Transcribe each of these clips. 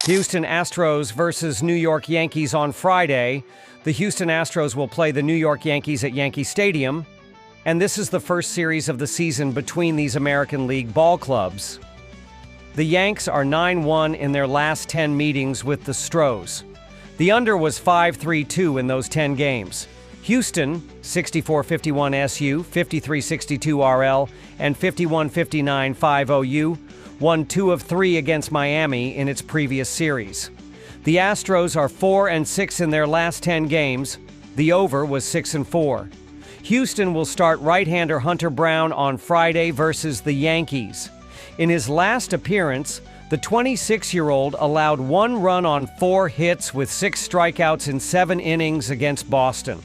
Houston Astros versus New York Yankees on Friday. The Houston Astros will play the New York Yankees at Yankee Stadium, and this is the first series of the season between these American League ball clubs. The Yanks are 9-1 in their last 10 meetings with the Astros. The under was 5-3-2 in those 10 games. Houston, 64-51 SU, 53-62 RL, and 51-59 5OU, won 2 of 3 against Miami in its previous series. The Astros are 4-6 in their last 10 games. The over was 6-4. Houston will start right-hander Hunter Brown on Friday versus the Yankees. In his last appearance, the 26-year-old allowed 1 run on 4 hits with 6 strikeouts in 7 innings against Boston.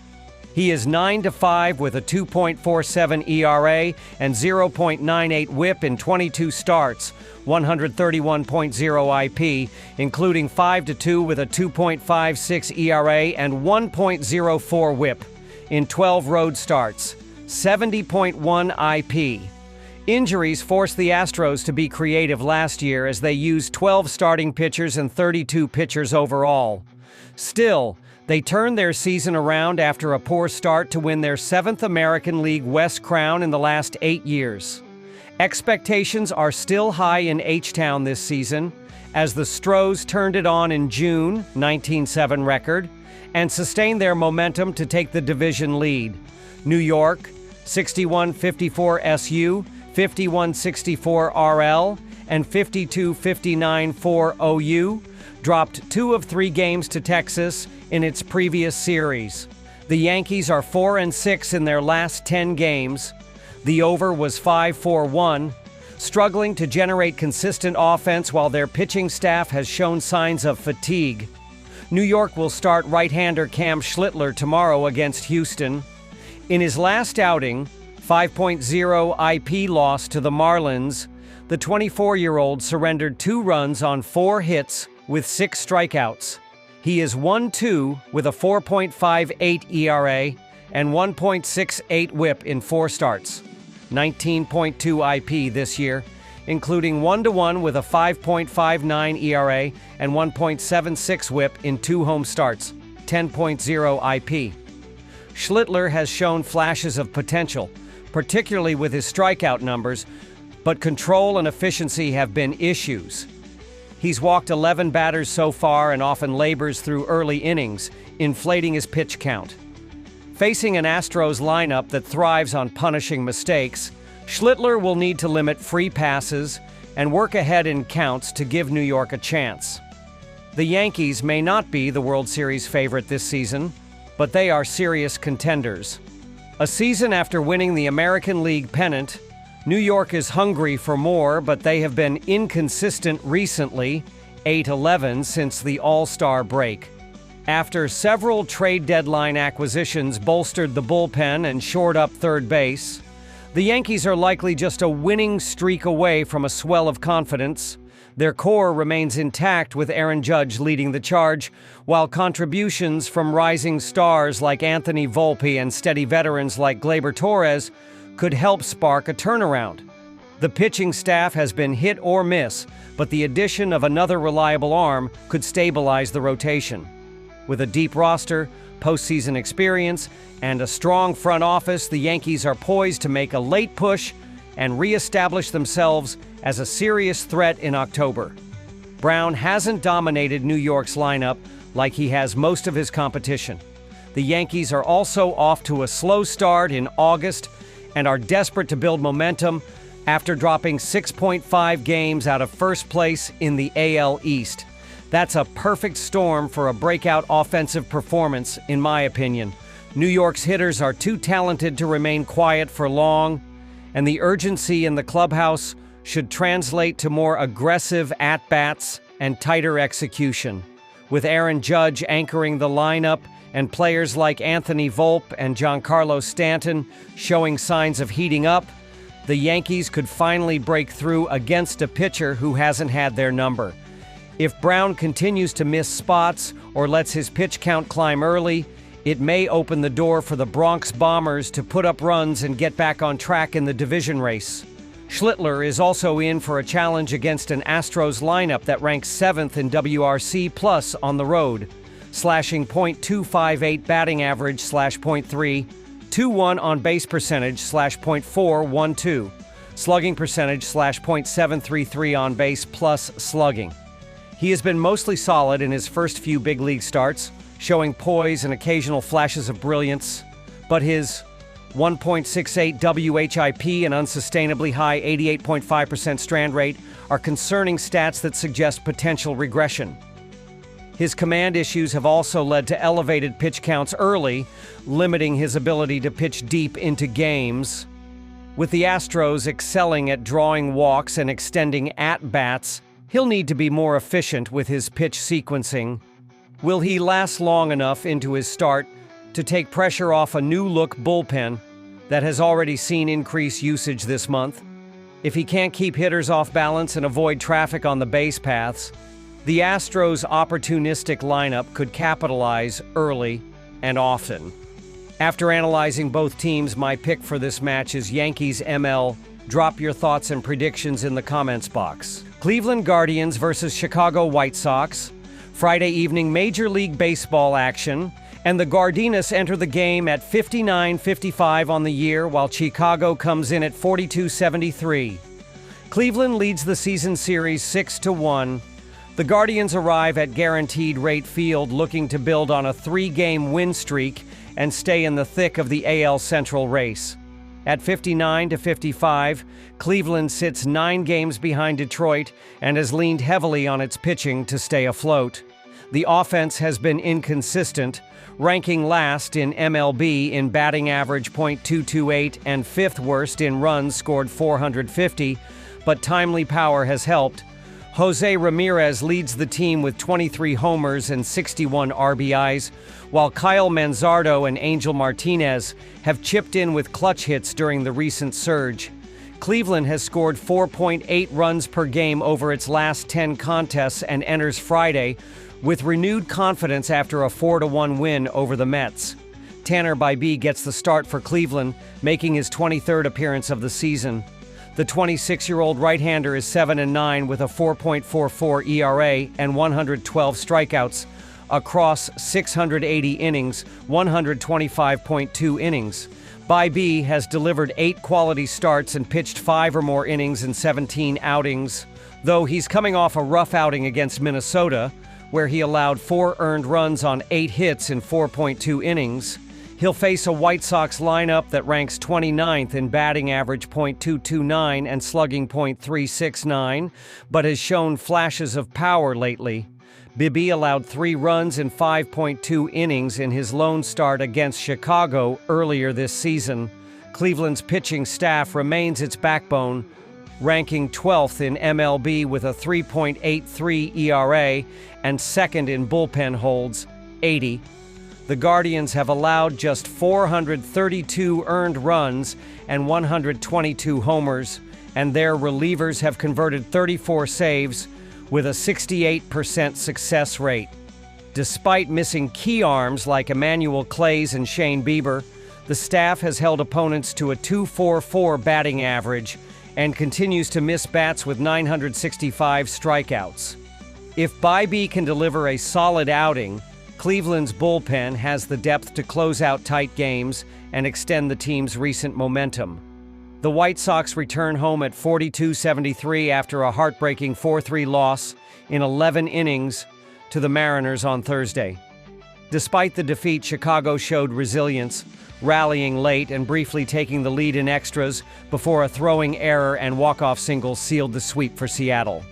He is 9-5 with a 2.47 ERA and 0.98 WHIP in 22 starts, 131.0 IP, including 5-2 with a 2.56 ERA and 1.04 WHIP in 12 road starts, 70.1 IP. Injuries forced the Astros to be creative last year as they used 12 starting pitchers and 32 pitchers overall. Still, they turned their season around after a poor start to win their 7th American League West crown in the last 8 years. Expectations are still high in H-Town this season, as the Astros turned it on in June, 19-7 record, and sustained their momentum to take the division lead. New York, 61-54 SU, 51-64 RL, and 52-59 4OU, dropped 2 of 3 games to Texas in its previous series. The Yankees are 4-6 in their last 10 games. The over was 5-4-1, struggling to generate consistent offense while their pitching staff has shown signs of fatigue. New York will start right-hander Cam Schlittler tomorrow against Houston. In his last outing, 5.0 IP loss to the Marlins, the 24-year-old surrendered 2 runs on 4 hits with 6 strikeouts. He is 1-2 with a 4.58 ERA and 1.68 WHIP in 4 starts, 19.2 IP this year, including 1-1 with a 5.59 ERA and 1.76 WHIP in 2 home starts, 10.0 IP. Schlittler has shown flashes of potential, particularly with his strikeout numbers, but control and efficiency have been issues. He's walked 11 batters so far and often labors through early innings, inflating his pitch count. Facing an Astros lineup that thrives on punishing mistakes, Schlittler will need to limit free passes and work ahead in counts to give New York a chance. The Yankees may not be the World Series favorite this season, but they are serious contenders. A season after winning the American League pennant, New York is hungry for more, but they have been inconsistent recently, 8-11 since the All-Star break. After several trade deadline acquisitions bolstered the bullpen and shored up third base, the Yankees are likely just a winning streak away from a swell of confidence. Their core remains intact with Aaron Judge leading the charge, while contributions from rising stars like Anthony Volpe and steady veterans like Gleyber Torres could help spark a turnaround. The pitching staff has been hit or miss, but the addition of another reliable arm could stabilize the rotation. With a deep roster, postseason experience, and a strong front office, the Yankees are poised to make a late push and reestablish themselves as a serious threat in October. Brown hasn't dominated New York's lineup like he has most of his competition. The Yankees are also off to a slow start in August and are desperate to build momentum after dropping 6.5 games out of first place in the AL East. That's a perfect storm for a breakout offensive performance, in my opinion. New York's hitters are too talented to remain quiet for long, and the urgency in the clubhouse should translate to more aggressive at-bats and tighter execution. With Aaron Judge anchoring the lineup and players like Anthony Volpe and Giancarlo Stanton showing signs of heating up, the Yankees could finally break through against a pitcher who hasn't had their number. If Brown continues to miss spots or lets his pitch count climb early, it may open the door for the Bronx Bombers to put up runs and get back on track in the division race. Schlittler is also in for a challenge against an Astros lineup that ranks 7th in WRC plus on the road, slashing .258 batting average /.3, 2-1 on base percentage /.412, slugging percentage /.733 on base plus slugging. He has been mostly solid in his first few big league starts, showing poise and occasional flashes of brilliance, but his 1.68 WHIP and unsustainably high 88.5% strand rate are concerning stats that suggest potential regression. His command issues have also led to elevated pitch counts early, limiting his ability to pitch deep into games. With the Astros excelling at drawing walks and extending at-bats, he'll need to be more efficient with his pitch sequencing. Will he last long enough into his start to take pressure off a new-look bullpen that has already seen increased usage this month? If he can't keep hitters off balance and avoid traffic on the base paths, the Astros' opportunistic lineup could capitalize early and often. After analyzing both teams, my pick for this match is Yankees ML. Drop your thoughts and predictions in the comments box. Cleveland Guardians versus Chicago White Sox. Friday evening Major League Baseball action, and the Guardians enter the game at 59.55 on the year, while Chicago comes in at 42.73. Cleveland leads the season series 6-1. The Guardians arrive at Guaranteed Rate Field looking to build on a 3-game win streak and stay in the thick of the AL Central race. At 59-55, Cleveland sits 9 games behind Detroit and has leaned heavily on its pitching to stay afloat. The offense has been inconsistent, ranking last in MLB in batting average .228 and 5th worst in runs scored 450, but timely power has helped. Jose Ramirez leads the team with 23 homers and 61 RBIs, while Kyle Manzardo and Angel Martinez have chipped in with clutch hits during the recent surge. Cleveland has scored 4.8 runs per game over its last 10 contests and enters Friday with renewed confidence after a 4-1 win over the Mets. Tanner Bybee gets the start for Cleveland, making his 23rd appearance of the season. The 26-year-old right-hander is 7-9 with a 4.44 ERA and 112 strikeouts across 680 innings, 125.2 innings. Bybee has delivered 8 quality starts and pitched 5 or more innings in 17 outings, though he's coming off a rough outing against Minnesota, where he allowed 4 earned runs on 8 hits in 4.2 innings. He'll face a White Sox lineup that ranks 29th in batting average .229 and slugging .369, but has shown flashes of power lately. Bybee allowed 3 runs in 5.2 innings in his lone start against Chicago earlier this season. Cleveland's pitching staff remains its backbone, ranking 12th in MLB with a 3.83 ERA and 2nd in bullpen holds, 80. The Guardians have allowed just 432 earned runs and 122 homers, and their relievers have converted 34 saves with a 68% success rate. Despite missing key arms like Emmanuel Clays and Shane Bieber, the staff has held opponents to a .244 batting average and continues to miss bats with 965 strikeouts. If Bybee can deliver a solid outing, Cleveland's bullpen has the depth to close out tight games and extend the team's recent momentum. The White Sox return home at 42-73 after a heartbreaking 4-3 loss in 11 innings to the Mariners on Thursday. Despite the defeat, Chicago showed resilience, rallying late and briefly taking the lead in extras before a throwing error and walk-off single sealed the sweep for Seattle.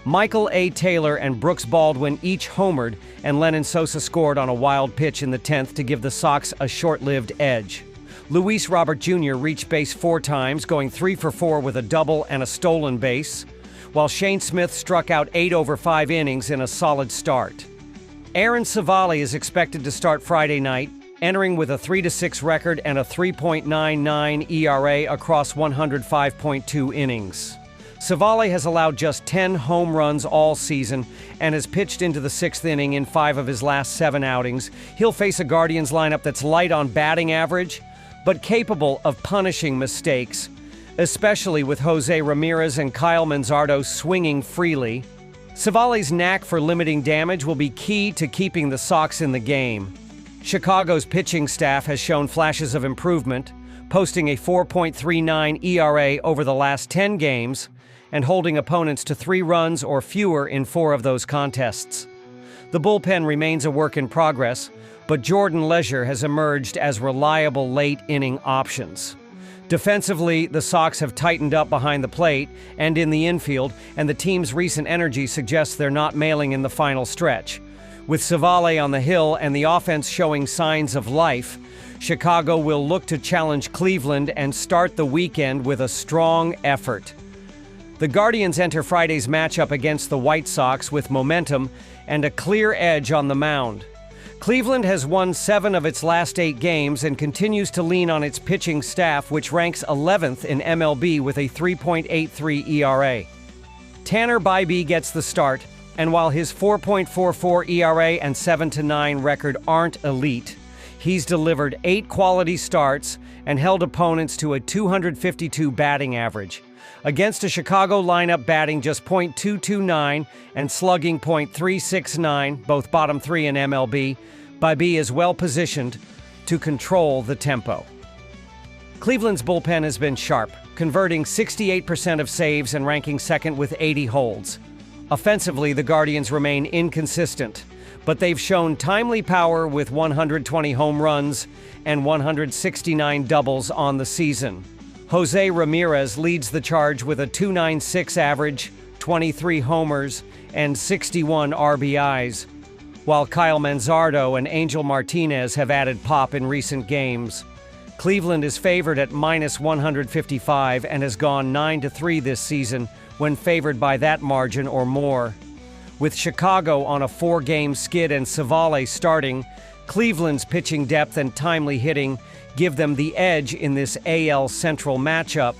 Michael A. Taylor and Brooks Baldwin each homered, and Lenyn Sosa scored on a wild pitch in the 10th to give the Sox a short-lived edge. Luis Robert Jr. reached base 4 times, going 3 for 4 with a double and a stolen base, while Shane Smith struck out 8 over 5 innings in a solid start. Aaron Civale is expected to start Friday night, entering with a 3-6 record and a 3.99 ERA across 105.2 innings. Civale has allowed just 10 home runs all season and has pitched into the 6th inning in 5 of his last 7 outings. He'll face a Guardians lineup that's light on batting average, but capable of punishing mistakes, especially with Jose Ramirez and Kyle Manzardo swinging freely. Civale's knack for limiting damage will be key to keeping the Sox in the game. Chicago's pitching staff has shown flashes of improvement, posting a 4.39 ERA over the last 10 games and holding opponents to 3 runs or fewer in 4 of those contests. The bullpen remains a work in progress, but Jordan Leisure has emerged as reliable late-inning options. Defensively, the Sox have tightened up behind the plate and in the infield, and the team's recent energy suggests they're not mailing in the final stretch. With Civale on the hill and the offense showing signs of life, Chicago will look to challenge Cleveland and start the weekend with a strong effort. The Guardians enter Friday's matchup against the White Sox with momentum and a clear edge on the mound. Cleveland has won 7 of its last 8 games and continues to lean on its pitching staff, which ranks 11th in MLB with a 3.83 ERA. Tanner Bybee gets the start, and while his 4.44 ERA and 7-9 record aren't elite, he's delivered 8 quality starts and held opponents to a 252 batting average. Against a Chicago lineup batting just .229 and slugging .369, both bottom 3 in MLB, Bybee is well positioned to control the tempo. Cleveland's bullpen has been sharp, converting 68% of saves and ranking second with 80 holds. Offensively, the Guardians remain inconsistent, but they've shown timely power with 120 home runs and 169 doubles on the season. Jose Ramirez leads the charge with a .296 average, 23 homers, and 61 RBIs, while Kyle Manzardo and Angel Martinez have added pop in recent games. Cleveland is favored at -155 and has gone 9-3 this season when favored by that margin or more. With Chicago on a 4-game skid and Civale starting, Cleveland's pitching depth and timely hitting give them the edge in this AL Central matchup.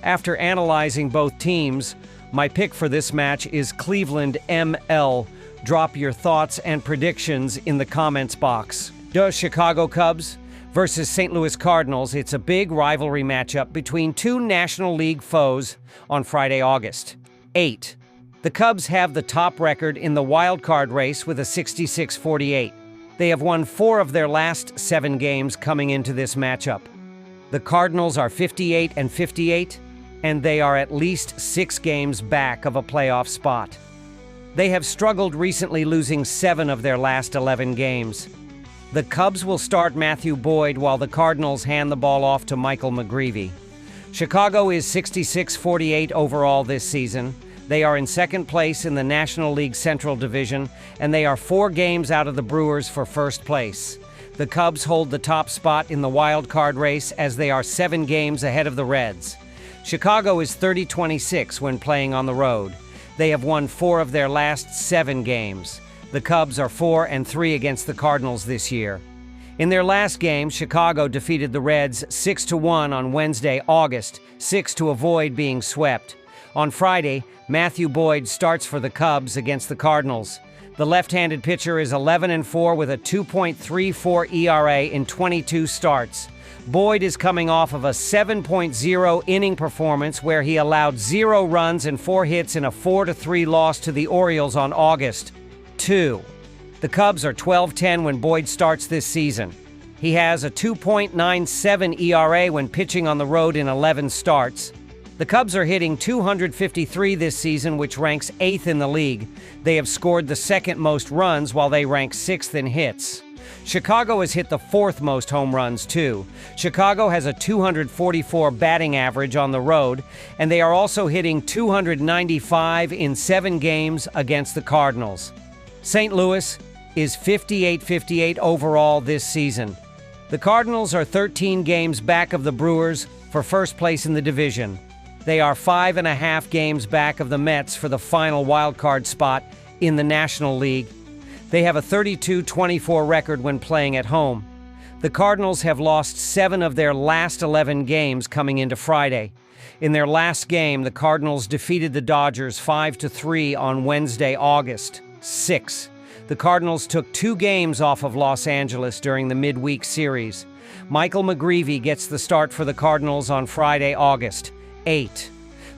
After analyzing both teams, my pick for this match is Cleveland ML. Drop your thoughts and predictions in the comments box. The Chicago Cubs versus St. Louis Cardinals. It's a big rivalry matchup between 2 National League foes on Friday, August 8. The Cubs have the top record in the wild card race with a 66-48. They have won 4 of their last 7 games coming into this matchup. The Cardinals are 58-58, and they are at least 6 games back of a playoff spot. They have struggled recently, losing 7 of their last 11 games. The Cubs will start Matthew Boyd while the Cardinals hand the ball off to Michael McGreevy. Chicago is 66-48 overall this season. They are in second place in the National League Central Division, and they are 4 games out of the Brewers for first place. The Cubs hold the top spot in the wild card race as they are 7 games ahead of the Reds. Chicago is 30-26 when playing on the road. They have won 4 of their last 7 games. The Cubs are 4-3 against the Cardinals this year. In their last game, Chicago defeated the Reds 6-1 on Wednesday, August 6 to avoid being swept. On Friday, Matthew Boyd starts for the Cubs against the Cardinals. The left-handed pitcher is 11-4 with a 2.34 ERA in 22 starts. Boyd is coming off of a 7.0 inning performance where he allowed 0 runs and 4 hits in a 4-3 loss to the Orioles on August 2. The Cubs are 12-10 when Boyd starts this season. He has a 2.97 ERA when pitching on the road in 11 starts. The Cubs are hitting .253 this season, which ranks 8th in the league. They have scored the 2nd most runs while they rank 6th in hits. Chicago has hit the 4th most home runs, too. Chicago has a 244 batting average on the road, and they are also hitting .295 in 7 games against the Cardinals. St. Louis is 58-58 overall this season. The Cardinals are 13 games back of the Brewers for first place in the division. They are 5.5 games back of the Mets for the final wildcard spot in the National League. They have a 32-24 record when playing at home. The Cardinals have lost 7 of their last 11 games coming into Friday. In their last game, the Cardinals defeated the Dodgers 5-3 on Wednesday, August 6. The Cardinals took 2 games off of Los Angeles during the midweek series. Michael McGreevy gets the start for the Cardinals on Friday, August 8.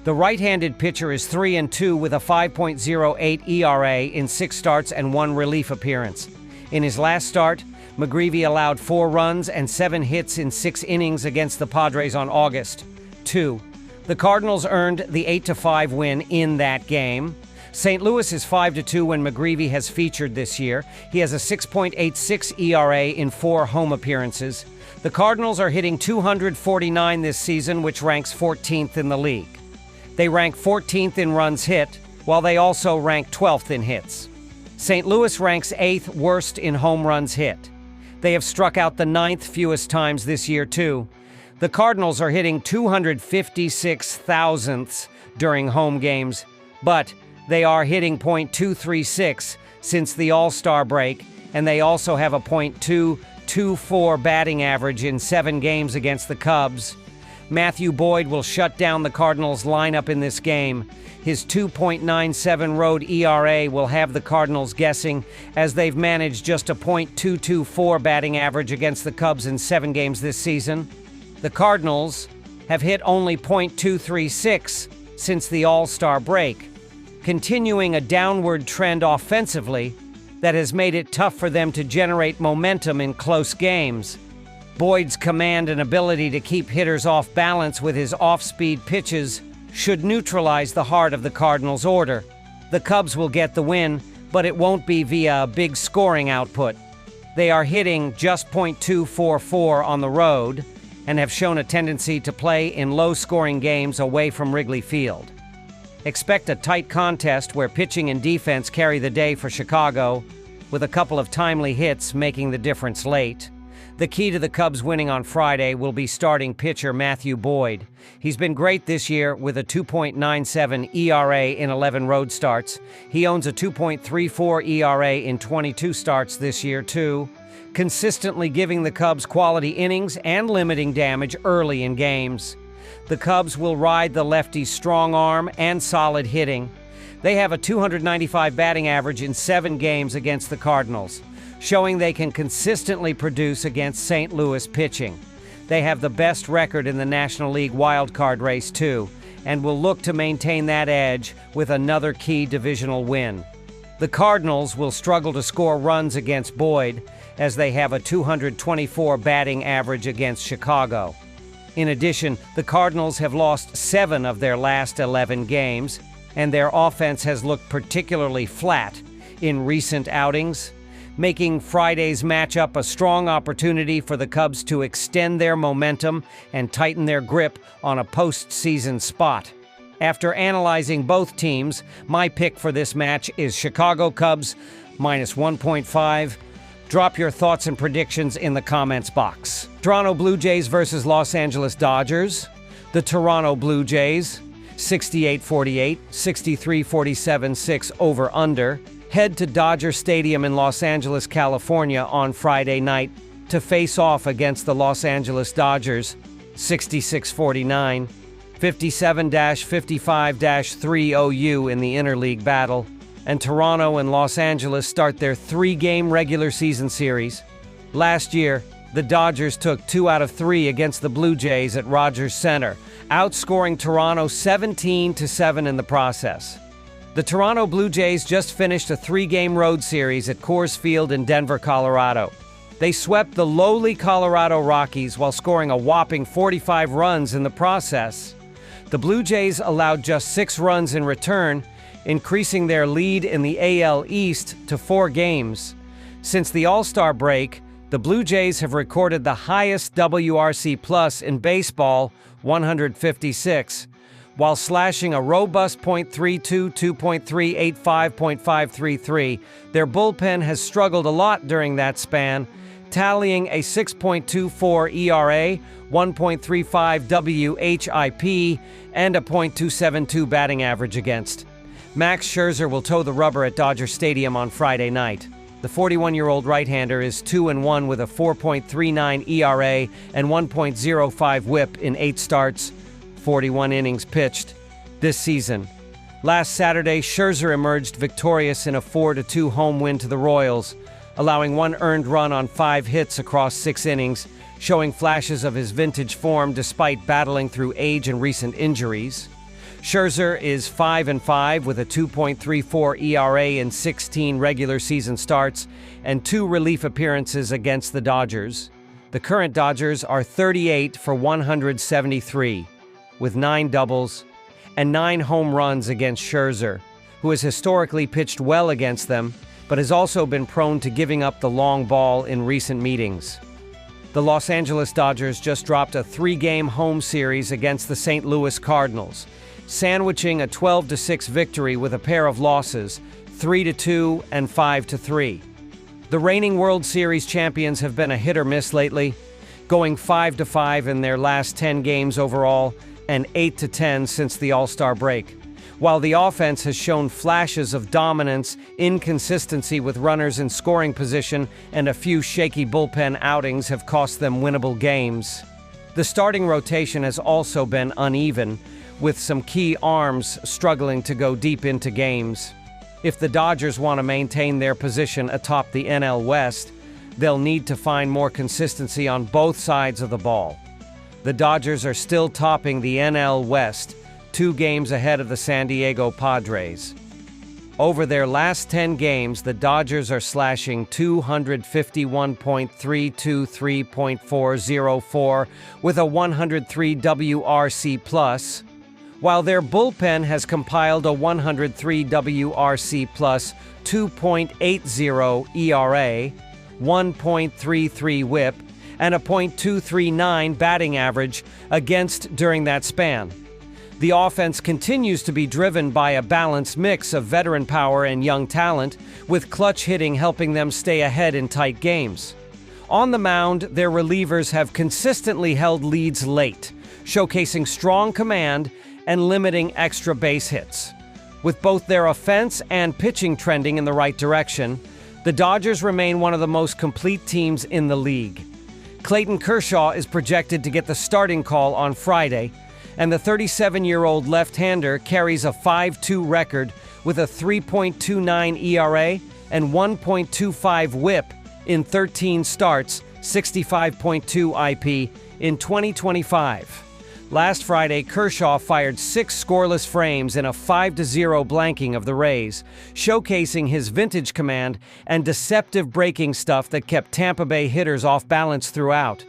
The right-handed pitcher is 3-2 with a 5.08 ERA in 6 starts and 1 relief appearance. In his last start, McGreevy allowed 4 runs and 7 hits in 6 innings against the Padres on August 2. The Cardinals earned the 8-5 win in that game. St. Louis is 5-2 when McGreevy has featured this year. He has a 6.86 ERA in 4 home appearances. The Cardinals are hitting .249 this season, which ranks 14th in the league. They rank 14th in runs hit, while they also rank 12th in hits. St. Louis ranks 8th worst in home runs hit. They have struck out the 9th fewest times this year, too. The Cardinals are hitting 256 thousandths during home games, but they are hitting .236 since the All-Star break, and they also have a .224 batting average in 7 games against the Cubs. Matthew Boyd will shut down the Cardinals' lineup in this game. His 2.97 road ERA will have the Cardinals guessing, as they've managed just a .224 batting average against the Cubs in 7 games this season. The Cardinals have hit only .236 since the All-Star break, continuing a downward trend offensively that has made it tough for them to generate momentum in close games. Boyd's command and ability to keep hitters off balance with his off-speed pitches should neutralize the heart of the Cardinals' order. The Cubs will get the win, but it won't be via a big scoring output. They are hitting just .244 on the road and have shown a tendency to play in low-scoring games away from Wrigley Field. Expect a tight contest where pitching and defense carry the day for Chicago, with a couple of timely hits making the difference late. The key to the Cubs winning on Friday will be starting pitcher Matthew Boyd. He's been great this year with a 2.97 ERA in 11 road starts. He owns a 2.34 ERA in 22 starts this year, too, consistently giving the Cubs quality innings and limiting damage early in games. The Cubs will ride the lefty's strong arm and solid hitting. They have a 295 batting average in 7 games against the Cardinals, showing they can consistently produce against St. Louis pitching. They have the best record in the National League wildcard race, too, and will look to maintain that edge with another key divisional win. The Cardinals will struggle to score runs against Boyd, as they have a 224 batting average against Chicago. In addition, the Cardinals have lost 7 of their last 11 games, and their offense has looked particularly flat in recent outings, making Friday's matchup a strong opportunity for the Cubs to extend their momentum and tighten their grip on a postseason spot. After analyzing both teams, my pick for this match is Chicago Cubs minus 1.5. Drop your thoughts and predictions in the comments box. Toronto Blue Jays versus Los Angeles Dodgers. The Toronto Blue Jays, 68-48, 63-47, 6 over-under, head to Dodger Stadium in Los Angeles, California on Friday night to face off against the Los Angeles Dodgers, 66-49, 57-55-3 OU in the interleague battle, and Toronto and Los Angeles start their 3-game regular season series. Last year, the Dodgers took 2 out of 3 against the Blue Jays at Rogers Center, outscoring Toronto 17-7 in the process. The Toronto Blue Jays just finished a 3-game road series at Coors Field in Denver, Colorado. They swept the lowly Colorado Rockies while scoring a whopping 45 runs in the process. The Blue Jays allowed just 6 runs in return, increasing their lead in the AL East to 4 games. Since the All-Star break, the Blue Jays have recorded the highest WRC plus in baseball, 156, while slashing a robust .32, 2.385, .533. Their bullpen has struggled a lot during that span, tallying a 6.24 ERA, 1.35 WHIP, and a .272 batting average against. Max Scherzer will toe the rubber at Dodger Stadium on Friday night. The 41-year-old right-hander is 2-1 with a 4.39 ERA and 1.05 WHIP in 8 starts, 41 innings pitched this season. Last Saturday, Scherzer emerged victorious in a 4-2 home win to the Royals, allowing 1 earned run on 5 hits across 6 innings, showing flashes of his vintage form despite battling through age and recent injuries. Scherzer is 5-5 with a 2.34 ERA in 16 regular season starts and 2 relief appearances against the Dodgers. The current Dodgers are 38 for 173, with 9 doubles and 9 home runs against Scherzer, who has historically pitched well against them, but has also been prone to giving up the long ball in recent meetings. The Los Angeles Dodgers just dropped a 3-game home series against the St. Louis Cardinals, sandwiching a 12-6 victory with a pair of losses, 3-2 and 5-3. The reigning World Series champions have been a hit or miss lately, going 5-5 in their last 10 games overall and 8-10 since the All-Star break. While the offense has shown flashes of dominance, inconsistency with runners in scoring position, and a few shaky bullpen outings have cost them winnable games. The starting rotation has also been uneven, with some key arms struggling to go deep into games. If the Dodgers want to maintain their position atop the NL West, they'll need to find more consistency on both sides of the ball. The Dodgers are still topping the NL West, 2 games ahead of the San Diego Padres. Over their last 10 games, the Dodgers are slashing 251.323.404 with a 103 WRC+, while their bullpen has compiled a 103 WRC+, 2.80 ERA, 1.33 WHIP, and a .239 batting average against during that span. The offense continues to be driven by a balanced mix of veteran power and young talent, with clutch hitting helping them stay ahead in tight games. On the mound, their relievers have consistently held leads late, showcasing strong command and limiting extra base hits. With both their offense and pitching trending in the right direction, the Dodgers remain one of the most complete teams in the league. Clayton Kershaw is projected to get the starting call on Friday, and the 37-year-old left-hander carries a 5-2 record with a 3.29 ERA and 1.25 WHIP in 13 starts, 65.2 IP in 2025. Last Friday, Kershaw fired 6 scoreless frames in a 5-0 blanking of the Rays, showcasing his vintage command and deceptive breaking stuff that kept Tampa Bay hitters off balance throughout.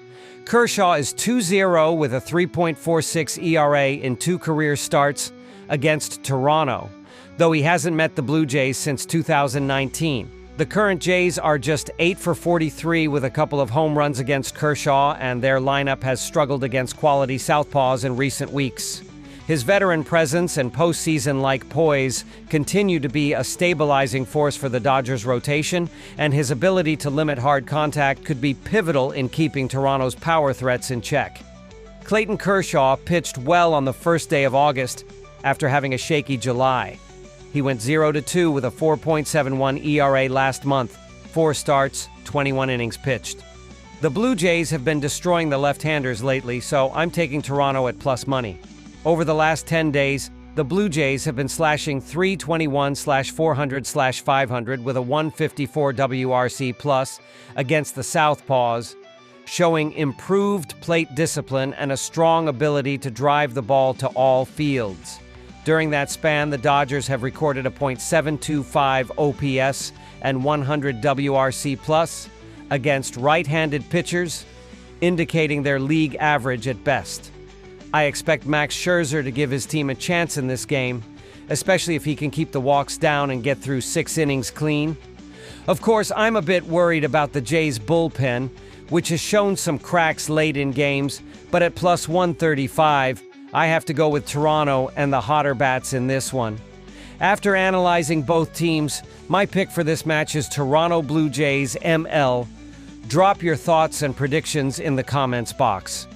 Kershaw is 2-0 with a 3.46 ERA in 2 career starts against Toronto, though he hasn't met the Blue Jays since 2019. The current Jays are just 8 for 43 with a couple of home runs against Kershaw, and their lineup has struggled against quality southpaws in recent weeks. His veteran presence and postseason-like poise continue to be a stabilizing force for the Dodgers' rotation, and his ability to limit hard contact could be pivotal in keeping Toronto's power threats in check. Clayton Kershaw pitched well on the first day of August after having a shaky July. He went 0-2 with a 4.71 ERA last month, 4 starts, 21 innings pitched. The Blue Jays have been destroying the left-handers lately, so I'm taking Toronto at plus money. Over the last 10 days, the Blue Jays have been slashing 321/400/500 with a 154 WRC+ against the Southpaws, showing improved plate discipline and a strong ability to drive the ball to all fields. During that span, the Dodgers have recorded a .725 OPS and 100 WRC+ against right-handed pitchers, indicating their league average at best. I expect Max Scherzer to give his team a chance in this game, especially if he can keep the walks down and get through 6 innings clean. Of course, I'm a bit worried about the Jays' bullpen, which has shown some cracks late in games, but at plus 135, I have to go with Toronto and the hotter bats in this one. After analyzing both teams, my pick for this match is Toronto Blue Jays ML. Drop your thoughts and predictions in the comments box.